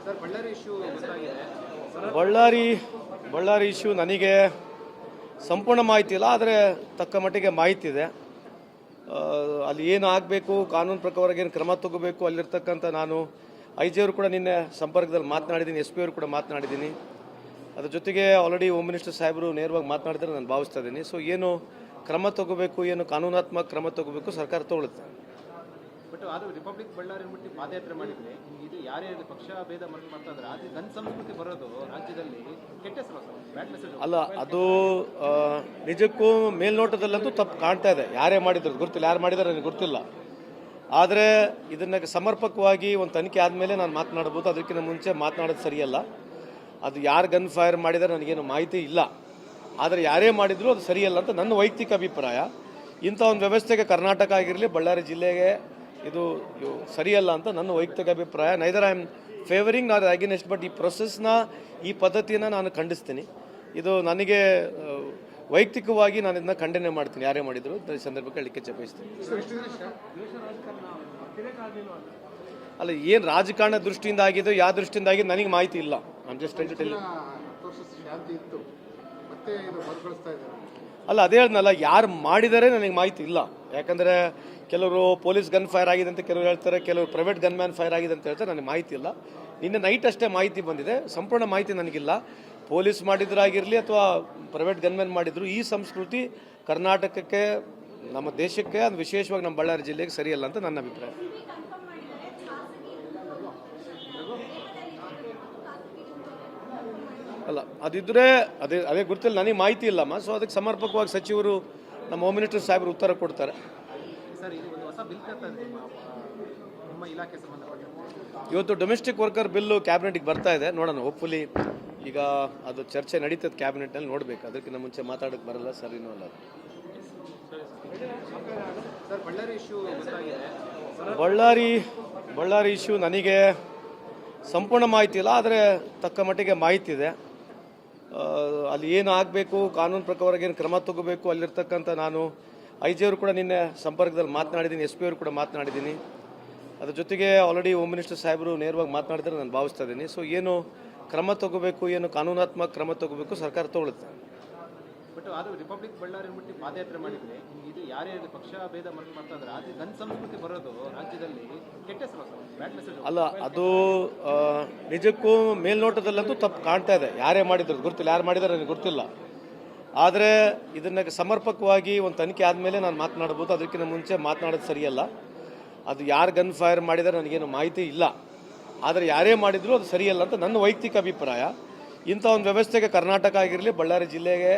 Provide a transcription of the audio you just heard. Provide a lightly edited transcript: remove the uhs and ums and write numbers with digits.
Sir Ballari issue ಗೊತ್ತಾಗಿದೆ. Ballari issue ನನಗೆ ಸಂಪೂರ್ಣ ಮಾಹಿತಿ ಇಲ್ಲ, ಆದರೆ ತಕ್ಕ ಮಟ್ಟಿಗೆ ಮಾಹಿತಿ ಇದೆ. ಅಲ್ಲಿ ಏನು ಆಗಬೇಕು, ಕಾನೂನು ಪ್ರಕಾರ ಏನು ಕ್ರಮ ತಗೋಬೇಕು, ಅಲ್ಲಿರ್ತಕ್ಕಂಥ ನಾನು ಐ ಜಿ ಅವರು ಕೂಡ ನಿನ್ನೆ ಸಂಪರ್ಕದಲ್ಲಿ ಮಾತನಾಡಿದ್ದೀನಿ, ಎಸ್ ಪಿ ಅವರು ಕೂಡ ಮಾತನಾಡಿದ್ದೀನಿ. ಅದ್ರ ಜೊತೆಗೆ ಆಲ್ರೆಡಿ ಹೋಮ್ ಮಿನಿಸ್ಟರ್ ಸಾಹೇಬರು ನೇರವಾಗಿ ಮಾತನಾಡಿದ್ರೆ ನಾನು ಭಾವಿಸ್ತಾ ಇದ್ದೀನಿ. ಸೊ ಏನು ಕ್ರಮ ತಗೋಬೇಕು, ಏನು ಕಾನೂನಾತ್ಮಕ ಕ್ರಮ ತಗೋಬೇಕು ಸರ್ಕಾರ ತಗೊಳುತ್ತೆ. ಬಟ್ ಅದು ರಿಪಬ್ಲಿಕ್ ಬಳ್ಳಾರಿ ಮುಟ್ಟಿ ಪಾದಯಾತ್ರೆ ಮಾಡಿದ್ರೆ ಇದು ಯಾರೇ ಪಕ್ಷ ಭೇದ ಮಾಡ್ತಾರೆ, ಅದು ಗನ್ ಸಂಸ್ಕೃತಿ ಬರೋದು ರಾಜ್ಯದಲ್ಲಿ ಕೆಟ್ಟ ಹೆಸರು, ಬ್ಯಾಡ್ ಮೆಸೇಜ್ ಅಲ್ಲ. ಅದು ನಿಜಕ್ಕೂ ಮೇಲ್ನೋಟದಲ್ಲಂತೂ ತಪ್ಪು ಕಾಣ್ತಾ ಇದೆ. ಯಾರೇ ಮಾಡಿದ್ರು ಗೊತ್ತಿಲ್ಲ, ಯಾರು ಮಾಡಿದಾರೆ ನನಗೆ ಗೊತ್ತಿಲ್ಲ. ಆದರೆ ಇದನ್ನು ಸಮರ್ಪಕವಾಗಿ ಒಂದು ತನಿಖೆ ಆದಮೇಲೆ ನಾನು ಮಾತನಾಡ್ಬೋದು. ಅದಕ್ಕಿಂತ ಮುಂಚೆ ಮಾತನಾಡೋದು ಸರಿಯಲ್ಲ. ಅದು ಯಾರು ಗನ್ ಫೈರ್ ಮಾಡಿದರೆ ನನಗೇನು ಮಾಹಿತಿ ಇಲ್ಲ. ಆದರೆ ಯಾರೇ ಮಾಡಿದ್ರು ಅದು ಸರಿಯಲ್ಲ ಅಂತ ನನ್ನ ವೈಯಕ್ತಿಕ ಅಭಿಪ್ರಾಯ. ಇಂಥ ಒಂದು ವ್ಯವಸ್ಥೆಗೆ ಕರ್ನಾಟಕ ಆಗಿರಲಿ, ಬಳ್ಳಾರಿ ಜಿಲ್ಲೆಗೆ ಇದು ಸರಿಯಲ್ಲ ಅಂತ ನನ್ನ ವೈಯಕ್ತಿಕ ಅಭಿಪ್ರಾಯ. ನೈದರ್ ಐ ಆಮ್ ಫೇವರಿಂಗ್ ನಾರ್ ಅಗೇನೆಸ್ಟ್, ಬಟ್ ಈ ಪ್ರೊಸೆಸ್ನ, ಈ ಪದ್ಧತಿಯನ್ನು ನಾನು ಖಂಡಿಸ್ತೀನಿ. ಇದು ನನಗೆ ವೈಯಕ್ತಿಕವಾಗಿ ನಾನು ಇದನ್ನ ಖಂಡನೆ ಮಾಡ್ತೀನಿ, ಯಾರೇ ಮಾಡಿದ್ರು ಈ ಸಂದರ್ಭಕ್ಕೆ ಹೇಳಲಿಕ್ಕೆ ಬಯಸ್ತೀನಿ. ಅಲ್ಲ, ಏನು ರಾಜಕಾರಣ ದೃಷ್ಟಿಯಿಂದ ಆಗಿದೆ, ಯಾವ ದೃಷ್ಟಿಯಿಂದ ಆಗಿದೆ ನನಗೆ ಮಾಹಿತಿ ಇಲ್ಲ. I am just trying to tell. ಅಲ್ಲ, ಅದೇ ಹೇಳ್ದನಲ್ಲ, ಯಾರು ಮಾಡಿದರೆ ನನಗೆ ಮಾಹಿತಿ ಇಲ್ಲ. ಯಾಕಂದರೆ ಕೆಲವರು ಪೊಲೀಸ್ ಗನ್ ಫೈರ್ ಆಗಿದೆ ಅಂತ ಕೆಲವರು ಹೇಳ್ತಾರೆ, ಕೆಲವರು ಪ್ರೈವೇಟ್ ಗನ್ ಮ್ಯಾನ್ ಫೈರ್ ಆಗಿದೆ ಅಂತ ಹೇಳ್ತಾರೆ. ನನಗೆ ಮಾಹಿತಿ ಇಲ್ಲ. ನಿನ್ನೆ ನೈಟ್ ಅಷ್ಟೇ ಮಾಹಿತಿ ಬಂದಿದೆ, ಸಂಪೂರ್ಣ ಮಾಹಿತಿ ನನಗಿಲ್ಲ. ಪೊಲೀಸ್ ಮಾಡಿದ್ರಾಗಿರಲಿ ಅಥವಾ ಪ್ರೈವೇಟ್ ಗನ್ ಮ್ಯಾನ್ ಮಾಡಿದ್ರು, ಈ ಸಂಸ್ಕೃತಿ ಕರ್ನಾಟಕಕ್ಕೆ, ನಮ್ಮ ದೇಶಕ್ಕೆ, ಅದು ವಿಶೇಷವಾಗಿ ನಮ್ಮ ಬಳ್ಳಾರಿ ಜಿಲ್ಲೆಗೆ ಸರಿಯಲ್ಲ ಅಂತ ನನ್ನ ಅಭಿಪ್ರಾಯ. ಅಲ್ಲ, ಅದಿದ್ರೆ ಅದೇ ಗೊತ್ತಿಲ್ಲ, ನನಗೆ ಮಾಹಿತಿ ಇಲ್ಲಮ್ಮ. ಸೊ ಅದಕ್ಕೆ ಸಮರ್ಪಕವಾಗಿ ಸಚಿವರು, ನಮ್ಮ ಹೋಮ್ ಮಿನಿಸ್ಟರ್ ಸಾಹೇಬರು ಉತ್ತರ ಕೊಡ್ತಾರೆ. ಸರ್, ಇದು ಒಂದು ಹೊಸ ಬಿಲ್ ನಿಮ್ಮ ಇಲಾಖೆ ಸಂಬಂಧಪಟ್ಟ ಇವತ್ತು ಡೊಮೆಸ್ಟಿಕ್ ವರ್ಕರ್ ಬಿಲ್ಲು ಕ್ಯಾಬಿನೆಟ್ಗೆ ಬರ್ತಾ ಇದೆ, ನೋಡೋಣ. ಹೋಪ್ಫುಲಿ ಈಗ ಅದು ಚರ್ಚೆ ನಡೀತದೆ ಕ್ಯಾಬಿನೆಟ್ನಲ್ಲಿ, ನೋಡಬೇಕು. ಅದಕ್ಕಿಂತ ಮುಂಚೆ ಮಾತಾಡೋಕ್ಕೆ ಬರಲ್ಲ, ಸರಿನೂ ಅಲ್ಲ. ಸರ್ ಬಳ್ಳಾರಿ ಇಶ್ಯೂ ಗೊತ್ತಾಗಿದೆ. ಬಳ್ಳಾರಿ ಇಶ್ಯೂ ನನಗೆ ಸಂಪೂರ್ಣ ಮಾಹಿತಿ ಇಲ್ಲ, ಆದರೆ ತಕ್ಕ ಮಟ್ಟಿಗೆ ಮಾಹಿತಿ ಇದೆ. ಅಲ್ಲಿ ಏನು ಆಗಬೇಕು, ಕಾನೂನು ಪ್ರಕಾರ ಏನು ಕ್ರಮ ತಗೋಬೇಕು, ಅಲ್ಲಿರ್ತಕ್ಕಂಥ ನಾನು ಐ ಜಿ ಅವರು ಕೂಡ ನಿನ್ನೆ ಸಂಪರ್ಕದಲ್ಲಿ ಮಾತನಾಡಿದ್ದೀನಿ, ಎಸ್ ಪಿ ಅವರು ಕೂಡ ಮಾತನಾಡಿದ್ದೀನಿ. ಅದ್ರ ಜೊತೆಗೆ ಆಲ್ರೆಡಿ ಹೋಮ್ ಮಿನಿಸ್ಟರ್ ಸಾಹೇಬರು ನೇರವಾಗಿ ಮಾತನಾಡಿದ್ರೆ ನಾನು ಭಾವಿಸ್ತಾ ಇದ್ದೀನಿ. ಸೊ ಏನು ಕ್ರಮ ತಗೋಬೇಕು, ಏನು ಕಾನೂನಾತ್ಮಕ ಕ್ರಮ ತಗೋಬೇಕು ಸರ್ಕಾರ ತಗೊಳುತ್ತೆ. ಬಟ್ ಅದು ರಿಪಬ್ಲಿಕ್ ಬಳ್ಳಾರಿ ಮುಟ್ಟಿ ಪಾದಯಾತ್ರೆ ಮಾಡಿದ್ರೆ ಇದು ಯಾರೇ ಪಕ್ಷ ಭೇದ ಮಾಡ್ತಾರೆ, ಅದು ಗನ್ ಸಂಸ್ಕೃತಿ ಬರೋದು ರಾಜ್ಯದಲ್ಲಿ ಕೆಟ್ಟ ಹೆಸರು, ಬ್ಯಾಡ್ ಮೆಸೇಜ್. ಅಲ್ಲ, ಅದು ನಿಜಕ್ಕೂ ಮೇಲ್ನೋಟದಲ್ಲಂತೂ ತಪ್ಪು ಕಾಣ್ತಾ ಇದೆ. ಯಾರೇ ಮಾಡಿದ್ರು ಗೊತ್ತಿಲ್ಲ, ಯಾರು ಮಾಡಿದಾರೆ ನನಗೆ ಗೊತ್ತಿಲ್ಲ. ಆದರೆ ಇದನ್ನು ಸಮರ್ಪಕವಾಗಿ ಒಂದು ತನಿಖೆ ಆದಮೇಲೆ ನಾನು ಮಾತನಾಡ್ಬೋದು. ಅದಕ್ಕಿಂತ ಮುಂಚೆ ಮಾತನಾಡೋದು ಸರಿಯಲ್ಲ. ಅದು ಯಾರು ಗನ್ ಫೈರ್ ಮಾಡಿದರೆ ನನಗೇನು ಮಾಹಿತಿ ಇಲ್ಲ. ಆದರೆ ಯಾರೇ ಮಾಡಿದ್ರು ಅದು ಸರಿಯಲ್ಲ ಅಂತ ನನ್ನ ವೈಯಕ್ತಿಕ ಅಭಿಪ್ರಾಯ. ಇಂಥ ಒಂದು ವ್ಯವಸ್ಥೆಗೆ ಕರ್ನಾಟಕ ಆಗಿರಲಿ, ಬಳ್ಳಾರಿ ಜಿಲ್ಲೆಗೆ